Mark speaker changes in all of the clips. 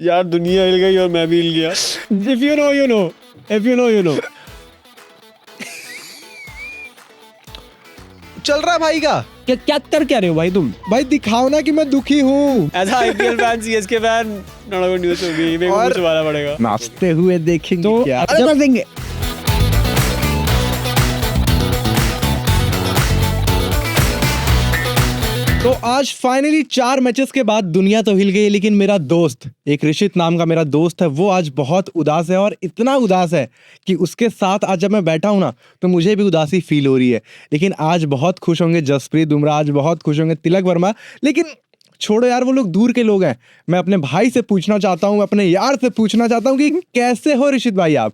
Speaker 1: यार दुनिया हिल गई और मैं भी हिल गया।
Speaker 2: If you know, you know. If you know, you know.
Speaker 3: चल रहा है भाई का।
Speaker 2: क्या कर क्या रहे हो भाई तुम?
Speaker 3: भाई दिखाओ ना कि मैं दुखी हूँ।
Speaker 1: As a IPL fan, CSK fan, not a good news होगी। मेरे को
Speaker 3: और-
Speaker 1: कुछ वाला पड़ेगा।
Speaker 3: नाचते हुए देखेंगे
Speaker 2: तो
Speaker 3: क्या।
Speaker 2: जब देंगे
Speaker 3: तो आज फाइनली 4 मैचेस के बाद दुनिया तो हिल गई, लेकिन मेरा दोस्त, एक ऋषित नाम का मेरा दोस्त है, वो आज बहुत उदास है। और इतना उदास है कि उसके साथ आज जब मैं बैठा हूं ना तो मुझे भी उदासी फील हो रही है। लेकिन आज बहुत खुश होंगे जसप्रीत बुमराह, आज बहुत खुश होंगे तिलक वर्मा। लेकिन छोड़ो यार, वो लोग दूर के लोग हैं। मैं अपने भाई से पूछना चाहता हूँ, अपने यार से पूछना चाहता हूँ कि कैसे हो ऋषित भाई आप?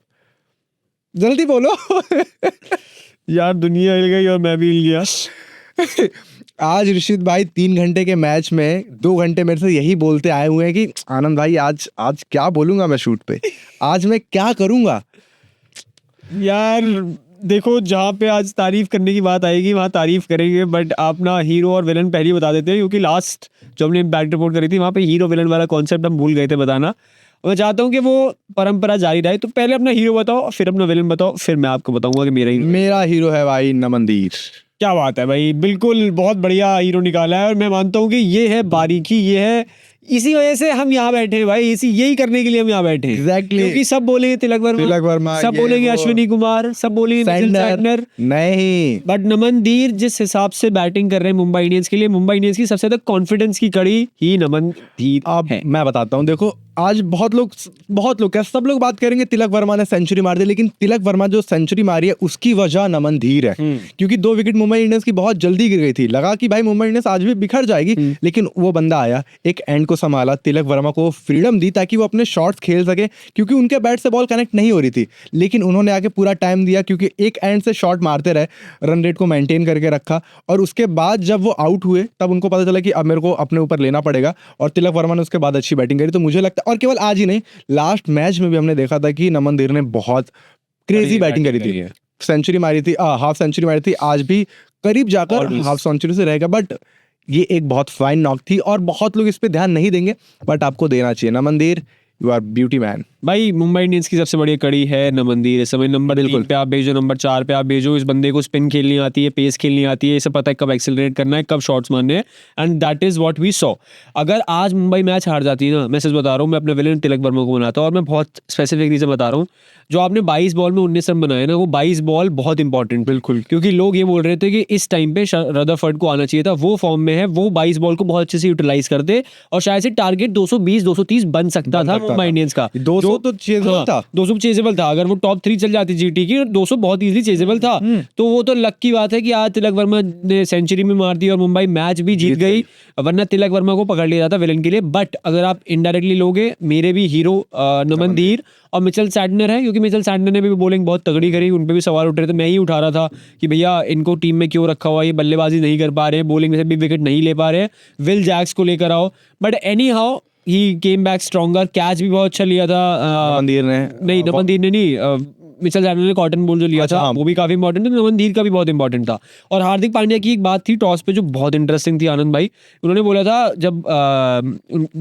Speaker 3: जल्दी बोलो।
Speaker 1: यार दुनिया हिल गई और मैं भी हिल गया।
Speaker 3: आज ऋषित भाई 3 घंटे के मैच में 2 घंटे मेरे से यही बोलते आए हुए हैं कि आनंद भाई आज क्या बोलूंगा मैं शूट पे, आज मैं क्या करूंगा।
Speaker 1: यार देखो, जहाँ पे आज तारीफ करने की बात आएगी वहाँ तारीफ करेंगे, बट आप ना हीरो और विलन पहले ही बता देते हैं, क्योंकि लास्ट जब हमने बैक रिपोर्ट करी थी वहाँ पे हीरो विलन वाला कॉन्सेप्ट हम भूल गए थे बताना। और मैं चाहता हूँ कि वो परंपरा जारी रहे। तो पहले अपना हीरो बताओ, फिर अपना विलन बताओ, फिर मैं आपको बताऊंगा कि मेरा हीरो।
Speaker 3: मेरा हीरो है भाई नमनदीर।
Speaker 1: क्या बात है भाई, बिल्कुल बहुत बढ़िया हीरो निकाला है। और मैं मानता हूँ कि ये है बारीकी, ये है, इसी वजह से हम यहाँ बैठे हैं भाई, इसी यही करने के लिए हम यहाँ बैठे हैं।
Speaker 3: Exactly.
Speaker 1: क्योंकि सब बोलेंगे तिलक वर्मा, सब
Speaker 3: ये
Speaker 1: बोलेंगे
Speaker 3: वो।
Speaker 1: अश्विनी कुमार, सब बोलेंगे मिचेल सैंटनर,
Speaker 3: नहीं,
Speaker 1: बट नमनदीर जिस हिसाब से बैटिंग कर रहे हैं मुंबई इंडियंस के लिए, मुंबई इंडियंस की सबसे ज्यादा कॉन्फिडेंस की कड़ी ही नमनदीर
Speaker 3: अब
Speaker 1: है।
Speaker 3: मैं बताता हूँ। देखो आज बहुत लोग क्या सब लोग बात करेंगे तिलक वर्मा ने सेंचुरी मार दी, लेकिन तिलक वर्मा जो सेंचुरी मारी है उसकी वजह नमनदीर है। क्योंकि 2 विकेट मुंबई इंडियंस की बहुत जल्दी गिर गई थी, लगा कि भाई मुंबई इंडियंस आज भी बिखर जाएगी, लेकिन वो बंदा आया, एक एंड को संभाला, तिलक वर्मा को फ्रीडम दी ताकि वो अपने शॉट्स खेल सके, क्योंकि उनके बैट से बॉल कनेक्ट नहीं हो रही थी। लेकिन उन्होंने आके पूरा टाइम दिया, क्योंकि एक एंड से शॉट मारते रहे, रन रेट को मेंटेन करके रखा। और उसके बाद जब वो आउट हुए तब उनको पता चला कि अब मेरे को अपने ऊपर लेना पड़ेगा, और तिलक वर्मा ने उसके बाद अच्छी बैटिंग करी। तो मुझे लगता है, और केवल आज ही नहीं, लास्ट मैच में भी हमने देखा था कि नमनदीर ने बहुत क्रेजी बैटिंग करी थी, सेंचुरी मारी थी, हाफ सेंचुरी मारी थी। आज भी करीब जाकर हाफ सेंचुरी से रहेगा, बट ये एक बहुत फाइन नॉक थी और बहुत लोग इस पे ध्यान नहीं देंगे, बट आपको देना चाहिए। नमनदीर, यू आर ब्यूटी मैन।
Speaker 1: भाई मुंबई इंडियंस की सबसे बड़ी कड़ी है नमनदीर। इस समय नंबर 3 पे आप भेजो, नंबर 4 पे आप भेजो। इस बंदे को स्पिन खेलनी आती है, पेस खेलनी आती है, इसे पता है कब एक्सेलरेट करना है, कब शॉट्स मारने हैं, and that is what we saw. अगर आज मुंबई मैच हार जाती है ना, मैं सच बता रहा हूँ, मैं अपने विलन तिलक वर्मा को बनाता हूँ। और मैं बहुत स्पेसिफिक रीजन बता रहा हूँ, जो आपने 22 बॉल में 19 रन बनाए ना, वो 22 बॉल बहुत इंपॉर्टेंट, बिल्कुल। क्योंकि लोग ये बोल रहे थे कि इस टाइम पे रदरफोर्ड को आना चाहिए था, वो फॉर्म में है, वो 22 बॉल को बहुत अच्छे से यूटिलाइज करते और शायद से टारगेट 220-230 बन सकता था मुंबई इंडियंस का।
Speaker 3: 200 तो चेजेबल था,
Speaker 1: 200 चेजेबल था। अगर वो टॉप 3 चल जाती जीटी की, 200 बहुत इजीली चेजेबल था। तो वो तो लक की बात है कि आज तिलक वर्मा ने सेंचुरी में मार दी और मुंबई मैच भी जीत गई, वरना तिलक वर्मा को पकड़ लिया था विलन के लिए। बट अगर आप इनडायरेक्टली लोगे, मेरे भी हीरो नमनदीर और मिचेल सैंटनर है, क्योंकि मिचेल सैंटनर ने भी बॉलिंग बहुत तगड़ी करी, उन पे भी सवाल उठ रहे थे। मैं ही उठा रहा था कि भैया इनको टीम में क्यों रखा हुआ, ये बल्लेबाजी नहीं कर पा रहे, बॉलिंग में से भी विकेट नहीं ले पा रहे, विल जैक्स को लेकर आओ। But any how he came back stronger. Catch भी बहुत अच्छा लिया था
Speaker 3: नमनदीर ने।
Speaker 1: नहीं, नमनदीर ने नहीं, मिचेल सैंटनर ने कॉटन बॉल जो लिया था वो भी काफी इंपॉर्टेंट था, नमनदीर का भी बहुत इंपॉर्टेंट था। और हार्दिक पांड्या की एक बात थी टॉस पे जो बहुत इंटरेस्टिंग थी आनंद भाई। उन्होंने बोला था जब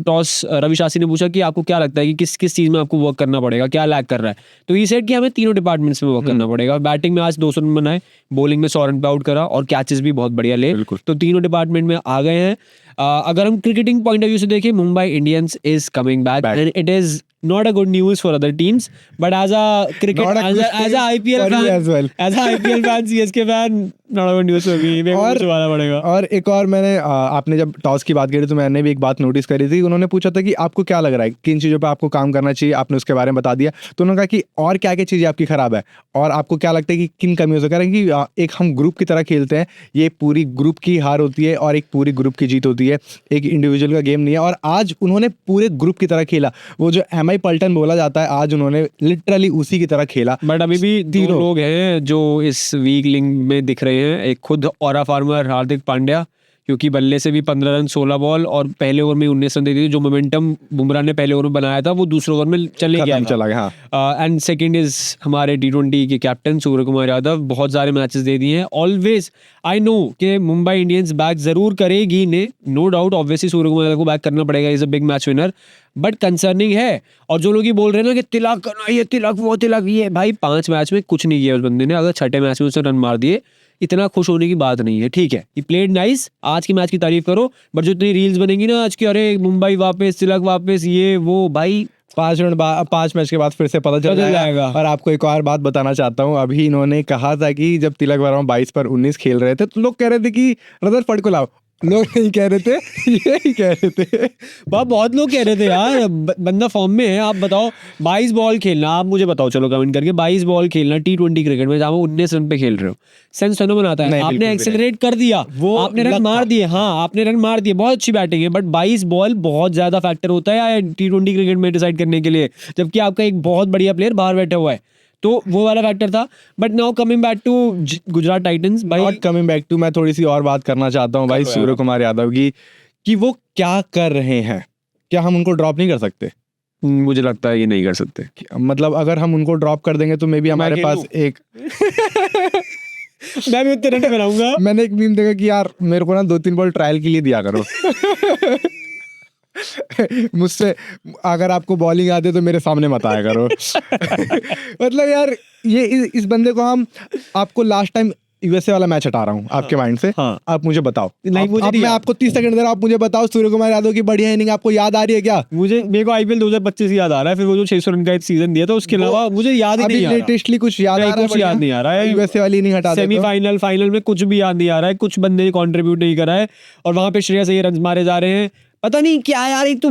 Speaker 1: टॉस रवि शास्त्री ने पूछा कि आपको क्या लगता है कि किस किस चीज में आपको वर्क करना पड़ेगा, क्या लैक कर रहा है, तो ये सेड कि हमें तीनों डिपार्टमेंट्स में वर्क करना पड़ेगा। बैटिंग में आज 200 रन बनाए, बॉलिंग में 100 रन पे आउट करा और कैचेस भी बहुत बढ़िया ले, तो तीनों डिपार्टमेंट में आ गए हैं। अगर हम क्रिकेटिंग पॉइंट ऑफ व्यू से देखें, Mumbai Indians is coming back and it is not a good news for other teams, but as a cricket, as a IPL fan, as a IPL fan, CSK fan, not a good news for me। और पड़ेगा।
Speaker 3: और एक और मैंने आपने जब toss की बात करी तो मैंने भी एक बात नोटिस करी थी। उन्होंने पूछा था कि आपको क्या लग रहा है, किन चीज़ों पे आपको काम करना चाहिए, आपने उसके बारे में बता दिया। तो उन्होंने कहा कि और क्या क्या चीज़ें आपकी खराब है और आपको क्या लगता है कि किन कमियों से करें कि एक हम ग्रुप की तरह खेलते हैं, ये पूरी ग्रुप की हार होती है और एक पूरी ग्रुप की जीत होती है, एक इंडिविजुअल का गेम नहीं है। और आज उन्होंने पूरे ग्रुप की तरह खेला, वो जो MI पल्टन बोला जाता है, आज उन्होंने लिटरली उसी की तरह खेला।
Speaker 1: बट अभी भी 2 लोग हैं जो इस वीक लिंक में दिख रहे हैं, एक खुद ऑरा फार्मर हार्दिक पांड्या, क्योंकि बल्ले से भी 15 रन 16 बॉल और पहले ओवर में 19 रन दे दिए। जो मोमेंटम बुमराह ने पहले ओवर में बनाया था वो दूसरे ओवर में चले गया
Speaker 3: खत्म चला गया, हाँ।
Speaker 1: एंड सेकंड इज हमारे T20 के कैप्टन सूर्य कुमार यादव, बहुत सारे मैचेस दे दिए हैं। ऑलवेज आई नो कि मुंबई इंडियंस बैक जरूर करेगी ने, no doubt, obviously Surya Kumar Yadav को बैक करना पड़ेगा, is a big match winner, but concerning है। और जो लोग ये बोल रहे हैं ना कि तिलक करना, ये तिलक वो तिलक ये, भाई 5 मैच में कुछ नहीं किया उस बंदे ने। अगर छठे मैच में उसने रन मार दिए, इतना खुश होने की बात नहीं है, ठीक है, ही प्लेड नाइस, आज की मैच की तारीफ करो, बट जो इतनी रील्स बनेंगी ना आज की, अरे मुंबई वापस, तिलक वापस, ये वो, भाई
Speaker 3: 5 मैच के बाद फिर से पता चल जाएगा। और आपको एक और बात बताना चाहता हूँ, अभी इन्होंने कहा था कि जब तिलक वर्मा 22 पर 19 खेल रहे थे तो लोग कह रहे थे कि रदरफोर्ड को लाओ, लोग नहीं कह रहे थे, ये ही कह रहे थे।
Speaker 1: बहुत लोग कह रहे थे यार बंदा फॉर्म में है। आप बताओ 22 बॉल खेलना, आप मुझे बताओ चलो कमेंट करके, 22 बॉल खेलना T20 क्रिकेट में जहाँ 19 रन पे खेल रहे हो, सेंस तो बनाता है। आपने एक्सेलरेट कर दिया, वो आपने रन मार दिए, हाँ आपने रन मार दिए, बहुत अच्छी बैटिंग है, बट 22 बॉल बहुत ज्यादा फैक्टर होता है T20 क्रिकेट में डिसाइड करने के लिए, जबकि आपका एक बहुत बढ़िया प्लेयर बाहर बैठा हुआ है, तो वो वाला फैक्टर था। But now coming back to Gujarat Titans, भाई
Speaker 3: नॉट कमिंग बैक टू, मैं थोड़ी सी और बात करना चाहता हूँ भाई सूर्य कुमार यादव की, कि वो क्या कर रहे हैं, क्या हम उनको ड्रॉप नहीं कर सकते?
Speaker 1: मुझे लगता है ये नहीं कर सकते।
Speaker 3: मतलब अगर हम उनको ड्रॉप कर देंगे तो मे बी हमारे पास एक
Speaker 1: मैं भी उतने रन बनाऊंगा।
Speaker 3: मैंने एक मीम देखा कि यार मेरे को ना 2-3 बॉल ट्रायल के लिए दिया करो। मुझसे अगर आपको बॉलिंग आती है तो मेरे सामने मत आया करो। मतलब यार ये इस बंदे को हम, आपको लास्ट टाइम यूएसए वाला मैच हटा रहा हूँ आपके माइंड से,
Speaker 1: हाँ।
Speaker 3: आप मुझे बताओ,
Speaker 1: नहीं, मुझे नहीं
Speaker 3: मैं आपको 30 सेकंड दे रहा हूँ, आप मुझे बताओ सूर्य कुमार यादव की बढ़िया इनिंग आपको याद आ रही है क्या?
Speaker 1: मेरे को IPL 2025 याद आ रहा है, फिर वो जो 600 रन का एक सीजन दिया था, उसके अलावा मुझे याद ही नहीं आ रहा।
Speaker 3: लेटेस्टली कुछ याद आ रहा है?
Speaker 1: कुछ याद नहीं आ रहा है।
Speaker 3: यूएसए वाली इनिंग हटा दे,
Speaker 1: सेमीफाइनल फाइनल में कुछ भी याद नहीं आ रहा है, कुछ बंदे ने कंट्रीब्यूट नहीं करा है, और वहां पे श्रेयस अय्यर रन मारे जा रहे हैं, पता नहीं क्या यार। एक तो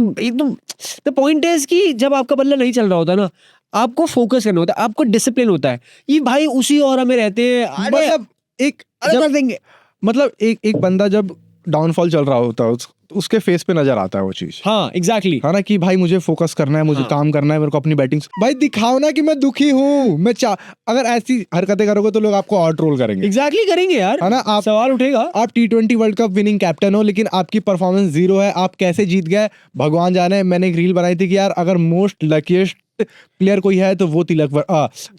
Speaker 1: द पॉइंट इज कि जब आपका बल्ला नहीं चल रहा होता ना, आपको फोकस करना होता है, आपको डिसिप्लिन होता है। ये भाई उसी ऑरा में रहते हैं,
Speaker 3: मतलब एक
Speaker 1: कर देंगे,
Speaker 3: मतलब एक बंदा जब डाउनफॉल चल रहा होता है उसके फेस पे नजर आता है वो चीज।
Speaker 1: हाँ एग्जैक्टली,
Speaker 3: है ना, कि भाई मुझे फोकस करना है, मुझे काम करना है, मेरे को अपनी बैटिंग, भाई दिखाओ ना कि मैं दुखी हूँ, मैं अगर ऐसी हरकतें करोगे तो लोग आपको और ट्रोल करेंगे।
Speaker 1: एग्जैक्टली करेंगे यार,
Speaker 3: है ना, आप
Speaker 1: सवाल उठेगा।
Speaker 3: आप T20 world cup winning captain हो, लेकिन आपकी परफॉर्मेंस 0 है, आप कैसे जीत गए भगवान जाने। मैंने एक रील बनाई थी कि यार अगर मोस्ट लकीएस्ट प्लेयर कोई है तो वो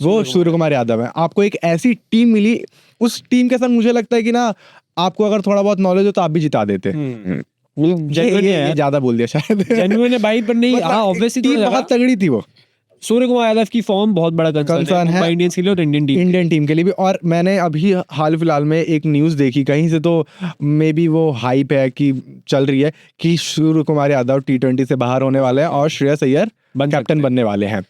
Speaker 3: वो सूर्य कुमार यादव है। आपको एक ऐसी टीम मिली, उस टीम के साथ मुझे लगता है कि ना आपको अगर थोड़ा बहुत नॉलेज हो तो आप भी जिता देते।
Speaker 1: ये
Speaker 3: ज्यादा बोल दिया शायद,
Speaker 1: जेन्युइन है भाई, पर नहीं, हाँ ऑब्वियसली
Speaker 3: टीम बहुत तगड़ी थी वो।
Speaker 1: सूर्य कुमार यादव की फॉर्म बहुत बड़ा कंसर्न है मुंबई इंडियंस के लिए और इंडियन टीम के लिए भी।
Speaker 3: और मैंने अभी हाल फिलहाल में एक न्यूज़ देखी कहीं से, तो मे बी वो हाइप है कि चल रही है कि सूर्य कुमार यादव T20 से बाहर होने वाले हैं और श्रेयस अय्यर कैप्टन बनने वाले हैं।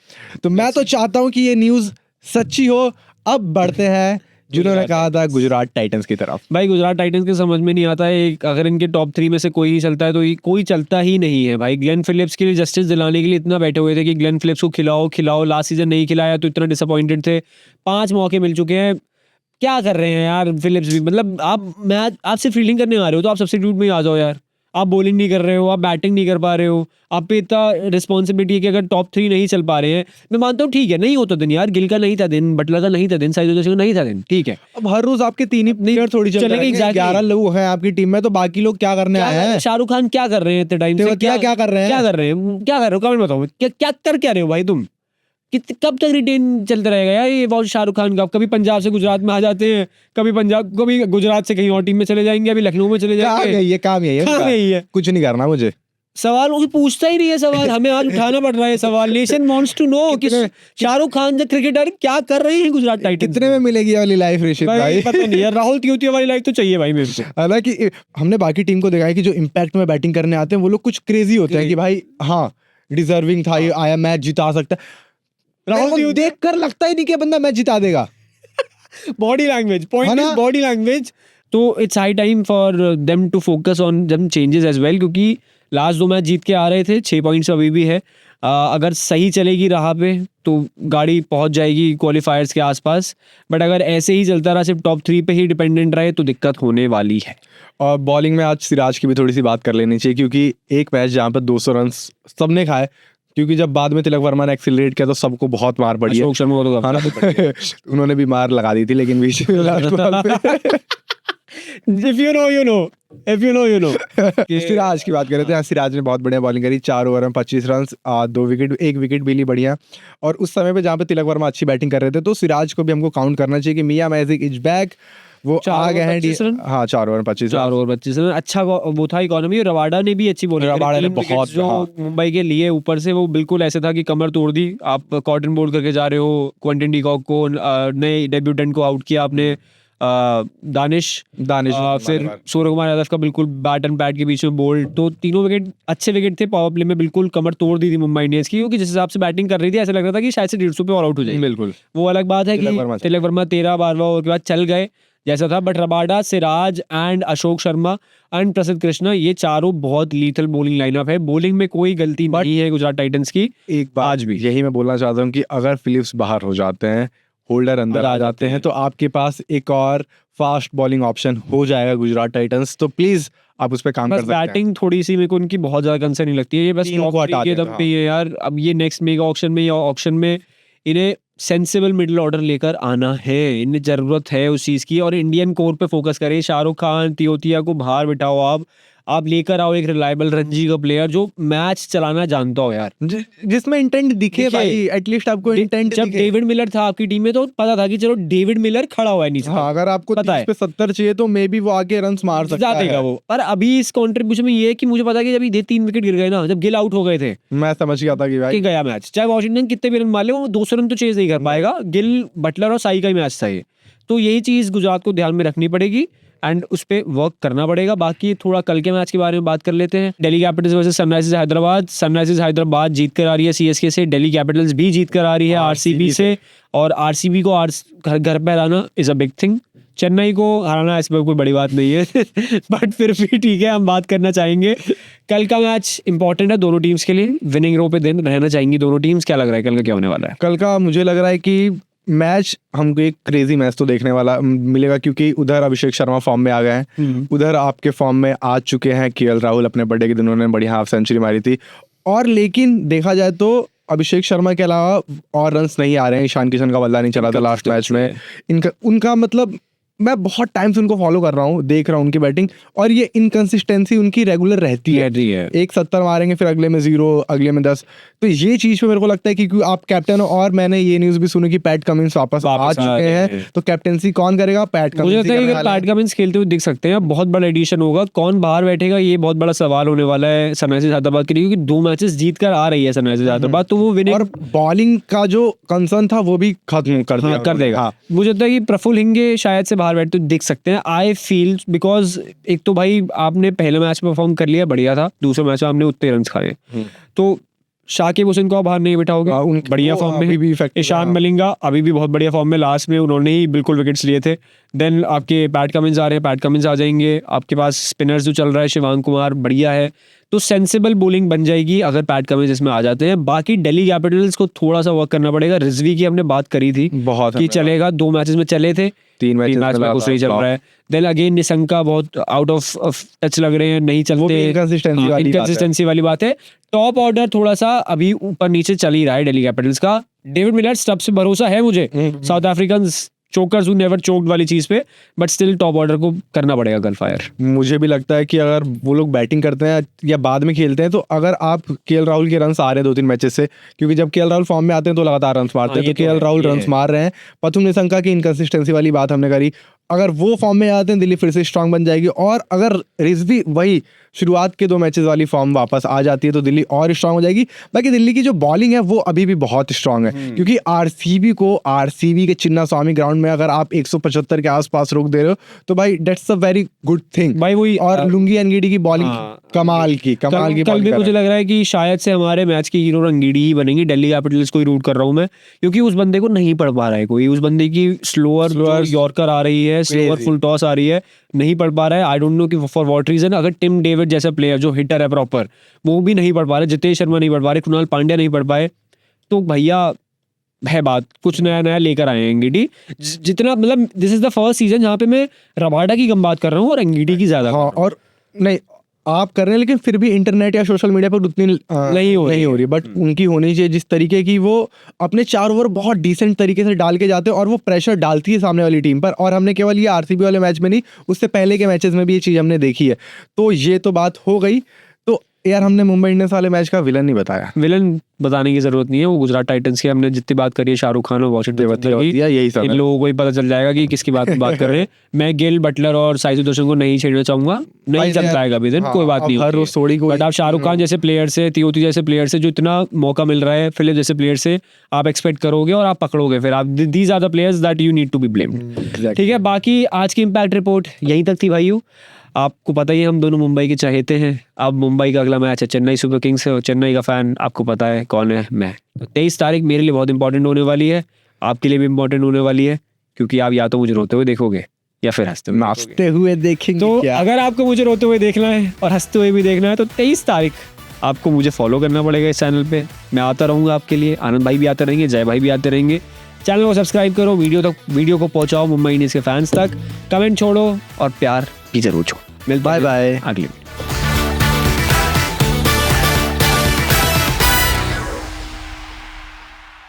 Speaker 3: तो मैं तो चाहता हूँ कि ये न्यूज़ सच्ची हो। अब बढ़ते हैं जिन्होंने कहा था गुजरात टाइटंस की तरफ।
Speaker 1: भाई गुजरात टाइटंस के समझ में नहीं आता है, अगर इनके टॉप 3 में से कोई नहीं चलता है तो कोई चलता ही नहीं है भाई। ग्लेन फिलिप्स के लिए जस्टिस दिलाने के लिए इतना बैठे हुए थे कि ग्लेन फिलिप्स को खिलाओ, लास्ट सीजन नहीं खिलाया तो इतना डिसअपॉइंटेड थे। 5 मौके मिल चुके हैं, क्या कर रहे हैं यार फिलिप्स भी। मतलब आप सिर्फ फील्डिंग करने आ रहे हो तो आप सब्स्टिट्यूट में ही आ जाओ यार। आप बॉलिंग नहीं कर रहे हो, आप बैटिंग नहीं कर पा रहे हो, आप पे इतना रिस्पॉन्सिबिलिटी है कि अगर टॉप 3 नहीं चल पा रहे हैं, मैं मानता हूँ ठीक है, नहीं होता दिन यार, गिल का नहीं था दिन, बटलर का नहीं था दिन, साइड का नहीं था दिन, ठीक है।
Speaker 3: अब हर रोज आपके 3 ही प्लेयर थोड़ी चलेंगे, 11 लोग हैं आपकी टीम में, तो बाकी लोग क्या करने आए हैं?
Speaker 1: शाहरुख खान क्या कर रहे हैं इतने टाइम से?
Speaker 3: क्या कर रहे
Speaker 1: हो कमेंट बताओ, क्या कर क्या रहे हो भाई तुम? कब तक रिटेन चलता रहेगा यार ये बहुत शाहरुख खान का? कभी पंजाब से गुजरात में आ जाते हैं, कभी गुजरात से कहीं और टीम में चले जाएंगे, अभी लखनऊ में चले जाएंगे।
Speaker 3: काम यही है, कुछ नहीं करना मुझे।
Speaker 1: सवाल कोई पूछता ही नहीं है, सवाल हमें आज उठाना पड़ रहा है सवाल। नेशन वांट्स टू नो कि शाहरुख खान जो क्रिकेटर क्या कर रहे हैं गुजरात टाइटंस।
Speaker 3: कितने में मिलेगी वाली लाइफ ऋषित भाई?
Speaker 1: पता नहीं यार, राहुल तिवारी वाली लाइफ तो चाहिए भाई मेरे को।
Speaker 3: हालांकि हमने बाकी टीम को देखा है कि जो इम्पैक्ट में बैटिंग करने आते हैं वो लोग कुछ क्रेजी होते हैं कि भाई हाँ डिजर्विंग था, आया मैच जिता सकता है। राहुल देख कर लगता ही नहीं कि बंदा मैच जिता देगा।
Speaker 1: Body language, point is body language. तो it's high time for them to focus on them changes as well, क्योंकि लास्ट 2 मैच जीत के आ रहे थे, 6 पॉइंट्स अभी भी है। अगर सही चलेगी राह पे तो गाड़ी पहुंच जाएगी क्वालिफायर्स के आसपास, बट अगर ऐसे ही चलता रहा, सिर्फ टॉप 3 पे ही डिपेंडेंट रहे, तो दिक्कत होने वाली है।
Speaker 3: और बॉलिंग में आज सिराज की भी थोड़ी सी बात कर लेनी चाहिए, क्योंकि एक मैच जहाँ पर 200 रन सबने खाए, क्योंकि जब बाद में तिलक वर्मा ने एक्सीलरेट किया तो सबको बहुत मार पड़ी है।
Speaker 1: अशोक शर्मा को तो
Speaker 3: उन्होंने भी मार लगा दी थी, लेकिन बीच में
Speaker 1: If you know, you know.
Speaker 2: If you know, you know.
Speaker 3: Siraj की बात कर रहे थे। हाँ, सिराज ने बहुत बढ़िया बॉलिंग करी, 4 ओवर में 25 रन, 2 विकेट, 1 विकेट भी ली बढ़िया। और उस समय पे जहाँ पे तिलक वर्मा अच्छी बैटिंग कर रहे थे, तो सिराज को भी हमको काउंट करना चाहिए कि मियां मैजिक इज बैक। वो आ गए हैं। हाँ, 4 ओवर 25
Speaker 1: रन अच्छा वो था इकोनॉमी। रबाडा ने भी अच्छी बॉलिंग,
Speaker 3: रबाडा ने बहुत
Speaker 1: जो मुंबई के लिए ऊपर से वो बिल्कुल ऐसे था कि कमर तोड़ दी। आप कॉटन बोल्ड करके जा रहे हो, क्विंटन डीकॉक को, नए डेब्यूटेंट को आउट किया आपने, दानिश फिर सूर्य कुमार यादव का बिल्कुल बैट एंड पैड के बीच में बोल्ड, तो तीनों विकेट अच्छे विकेट थे। पावर प्ले में बिल्कुल कमर तोड़ दी थी मुंबई इंडियंस की, क्योंकि जिस हिसाब से बैटिंग कर रही थी ऐसा लग रहा था कि शायद से 150 पे ऑल आउट हो जाएगी।
Speaker 3: बिल्कुल,
Speaker 1: वो अलग बात है कि तिलक वर्मा 13-12 ओवर के बाद चल गए जैसा था। But Rabada, Siraj and Ashok Sharma and प्रसिद्ध कृष्णा, ये चारों बहुत लीथल बॉलिंग लाइनअप है। बॉलिंग में कोई गलती नहीं है गुजरात टाइटंस की।
Speaker 3: एक बात
Speaker 1: आज भी
Speaker 3: यही मैं बोलना चाहता हूँ कि अगर फिलिप्स बाहर हो जाते हैं, होल्डर अंदर आ जाते हैं, तो आपके पास एक और फास्ट बॉलिंग ऑप्शन हो जाएगा गुजरात टाइटंस। तो प्लीज आप उस पर काम कर सकते हैं।
Speaker 1: बैटिंग थोड़ी सी मेरे को उनकी बहुत ज्यादा कंसर्न नहीं लगती है। ये बस के दम पे है यार। अब ये नेक्स्ट मेगा ऑक्शन में या ऑक्शन में इन्हें सेंसिबल मिडिल ऑर्डर लेकर आना है, इन्हें जरूरत है उस चीज की। और इंडियन कोर पे फोकस करें। शाहरुख खान, तियोतिया को बाहर बिठाओ, आप लेकर आओ एक रिलायबल रणजी का प्लेयर जो मैच चलाना जानता हो यार,
Speaker 3: जिसमें इंटेंट दिखे भाई, एटलीस्ट आपको इंटेंट।
Speaker 1: जब डेविड मिलर था आपकी टीम में तो पता था कि चलो डेविड मिलर खड़ा हुआ है नीचे।
Speaker 3: हाँ, अगर आपको 30 पे 70 चाहिए तो मे बी वो आके रन्स मार सकता है
Speaker 1: वो। पर अभी इस कॉन्ट्रीब्यूशन में ये है कि मुझे पता है कि जब ये 3 विकेट गिर गए ना, जब गिल आउट हो गए थे,
Speaker 3: मैं समझ गया था कि भाई
Speaker 1: गया मैच। चाहे वॉशिंगटन कितने भी रन मार ले, वो 200 रन तो चेज नहीं कर पाएगा। गिल, बटलर और साई का ही मैच था ये। तो यही चीज गुजरात को ध्यान में रखनी पड़ेगी एंड उस पे वर्क करना पड़ेगा। बाकी थोड़ा कल के मैच के बारे में बात कर लेते हैं। Delhi Capitals versus Sunrisers Hyderabad. Sunrisers Hyderabad जीत कर आ रही है सीएसके से, दिल्ली कैपिटल्स भी जीत कर आ रही है आरसीबी से। और आरसीबी को घर पे हराना is a big thing. Chennai को हराना इसमें कोई बड़ी बात नहीं है बट फिर भी ठीक है, हम बात करना चाहेंगे। कल का मैच इंपॉर्टेंट है दोनों टीम्स के लिए। विनिंग रो पे दिन रहना चाहेंगी दोनों टीम्स। क्या लग रहा है कल का क्या होने वाला है?
Speaker 3: कल का मुझे लग रहा है कि मैच हमको एक क्रेजी मैच तो देखने वाला मिलेगा, क्योंकि उधर अभिषेक शर्मा फॉर्म में आ गए हैं, उधर आपके फॉर्म में आ चुके हैं केएल राहुल। अपने बर्थडे के दिन उन्होंने बढ़िया हाफ सेंचुरी मारी थी। और लेकिन देखा जाए तो अभिषेक शर्मा के अलावा और रन्स नहीं आ रहे हैं। ईशान किशन का बल्ला नहीं चला था लास्ट मैच में। उनका मतलब मैं बहुत टाइम से उनको फॉलो कर रहा हूँ, देख रहा हूँ उनकी बैटिंग, और ये इनकंसिस्टेंसी उनकी रेगुलर रहती है। एक 70 मारेंगे, फिर अगले में 0, अगले में 10। तो ये चीज पे मेरे को लगता है कि क्योंकि आप कैप्टन हो, और मैंने ये न्यूज भी सुनी कि पैट कमिंस वापस आ चुके हैं, तो कैप्टेंसी कौन करेगा? PAT Cummins.
Speaker 1: मुझे लगता है कि पैट कमिंस खेलते हुए दिख सकते हैं। बहुत बड़ा एडिशन होगा। कौन बाहर बैठेगा ये बहुत बड़ा सवाल होने वाला है सनराइजर्स हैदराबाद के लिए, क्योंकि 2 मैचेस जीत कर आ रही है सनराइजर्स हैदराबाद। तो वो विनिंग,
Speaker 3: और बॉलिंग का जो कंसर्न था वो भी खत्म कर देगा।
Speaker 1: मुझे लगता है कि प्रफुल्ल हिंगे शायद से बाहर बैठते दिख सकते हैं। आई फील बिकॉज एक तो भाई आपने पहले मैच में परफॉर्म कर लिया, बढ़िया था। दूसरे मैच में आपने उतने रन खाए, तो शाकिब हुसैन को आप बाहर नहीं बिठाओगे, बढ़िया फॉर्म में। ईशान मलिंगा अभी भी बहुत बढ़िया फॉर्म में, लास्ट में उन्होंने ही बिल्कुल विकेट्स लिए थे। देन आपके पैट कमिंस आ रहे हैं, पैट कमिंस आ जाएंगे। आपके पास स्पिनर्स जो चल रहा है, शिवांग कुमार बढ़िया है। तो सेंसिबल बॉलिंग बन जाएगी अगर पैट कमिंस इसमें आ जाते हैं। बाकी दिल्ली कैपिटल्स को थोड़ा सा वर्क करना पड़ेगा। रिजवी की हमने बात करी थी
Speaker 3: बहुत
Speaker 1: कि चलेगा, 2 मैचेस में चले थे, 3 मैच में कुछ नहीं चल रहा है। देन अगेन निशंका बहुत आउट ऑफ टच लग रहे हैं, नहीं चलते। इनकंसिस्टेंसी वाली बात है। टॉप ऑर्डर थोड़ा सा अभी ऊपर नीचे चल ही रहा है दिल्ली कैपिटल्स का। डेविड मिलर स्टब से भरोसा है मुझे। South African chokers who never choked वाली चीज पे, बट स्टिल टॉप ऑर्डर को करना पड़ेगा कल फायर।
Speaker 3: मुझे भी लगता है कि अगर वो लोग बैटिंग करते हैं या बाद में खेलते हैं, तो अगर आप केएल राहुल के रन्स आ रहे हैं 2-3 मैचेस से, क्योंकि जब केएल राहुल फॉर्म में आते हैं तो लगातार रन्स मारते हैं, तो केएल राहुल रन्स मार रहे हैं। पथुम निशंका की इनकंसिस्टेंसी वाली बात हमने करी, अगर वो फॉर्म में आते हैं दिल्ली फिर से स्ट्रांग बन जाएगी। और अगर रिजवी वही शुरुआत के 2 मैचेस वाली फॉर्म वापस आ जाती है तो दिल्ली और स्ट्रांग हो जाएगी। बाकी दिल्ली की जो बॉलिंग है वो अभी भी बहुत स्ट्रांग है, क्योंकि आरसीबी के चिन्ना स्वामी ग्राउंड में अगर आप 175 के आसपास रोक दे रहे हो तो भाई that's a very good thing भाई। वही और लुंगी एनगीडी की बॉलिंग कमाल की
Speaker 1: कल भी मुझे लग रहा है कि शायद से हमारे मैच की हीरो रंगीडी ही बनेगी। दिल्ली कैपिटल्स को ही रूट कर रहा हूं मैं, क्योंकि उस बंदे को नहीं पढ़ पा रहा है कोई। उस बंदे की स्लोअर यॉर्कर आ रही है, स्लोअर फुल टॉस आ रही है, नहीं पढ़ पा रहा है। आई डोंट नो कि फॉर व्हाट रीजन। अगर टिम डेविड जैसा प्लेयर जो हिटर है प्रॉपर, वो भी नहीं पढ़ पा रहे, जितेश शर्मा नहीं पढ़ पा रहे, कृणाल पांड्या नहीं पढ़ पाए, तो भैया है बात, कुछ नया नया लेकर आए हैं एंगीडी। जितना मतलब this is the first season जहाँ पे मैं रबाडा की कम बात कर रहा हूँ और एंगीडी की ज्यादा।
Speaker 3: हाँ, और नहीं आप कर रहे हैं, लेकिन फिर भी इंटरनेट या सोशल मीडिया पर उतनी
Speaker 1: नहीं हो
Speaker 3: रही, बट उनकी होनी चाहिए जिस तरीके की वो अपने 4 ओवर बहुत डिसेंट तरीके से डाल के जाते हैं और वो प्रेशर डालती है सामने वाली टीम पर। और हमने केवल ये आरसीबी वाले मैच में नहीं, उससे पहले के मैचेस में भी ये चीज़ हमने देखी है। तो ये तो बात हो गई। तो यार हमने मुंबई इंडियंस वाले मैच का विलन नहीं बताया।
Speaker 1: विलन बताने की जरूरत नहीं है, वो गुजरात टाइटंस की हमने जितनी बात करी है शाहरुख खान और वॉशिंगटन की,
Speaker 3: यही सब
Speaker 1: इन लोगों को ही पता चल जाएगा कि किसकी बात कर रहे हैं। मैं गिल, बटलर और साई सुदर्शन को नहीं छेड़ना चाहूंगा, नहीं चल पाएगा अभी दिन, कोई बात नहीं।
Speaker 3: हर रोज थोड़ी कोई,
Speaker 1: बट आप शाहरुख खान जैसे प्लेयर से, तियोती जैसे प्लेयर से जो इतना मौका मिल रहा है, फिलिप जैसे प्लेयर से आप एक्सपेक्ट करोगे और आप पकड़ोगे, फिर आप these are the players that you need to be blamed. ठीक है, बाकी आज की इम्पैक्ट रिपोर्ट यहीं तक थी भाइयों। आपको पता ही है हम दोनों मुंबई के चाहते हैं। अब मुंबई का अगला मैच है चेन्नई सुपर किंग्स से, और चेन्नई का फैन आपको पता है कौन है, मैं। तो 23 तारीख मेरे लिए बहुत इंपॉर्टेंट होने वाली है, आपके लिए भी इंपॉर्टेंट होने वाली है, क्योंकि आप या तो मुझे रोते हुए देखोगे या फिर हंसते हुए
Speaker 3: नाचते हुए देखेंगे।
Speaker 1: तो
Speaker 3: क्या?
Speaker 1: अगर आपको मुझे रोते हुए देखना है और हंसते हुए भी देखना है तो 23 तारीख आपको मुझे फॉलो करना पड़ेगा इस चैनल पे। मैं आता रहूँगा आपके लिए, आनंद भाई भी आते रहेंगे, जय भाई भी आते रहेंगे। चैनल को सब्सक्राइब करो, वीडियो को पहुँचाओ मुंबई इंडियंस के फैंस तक, कमेंट छोड़ो और प्यार भी जरूर छोड़ो।
Speaker 3: Bye bye.
Speaker 1: अगले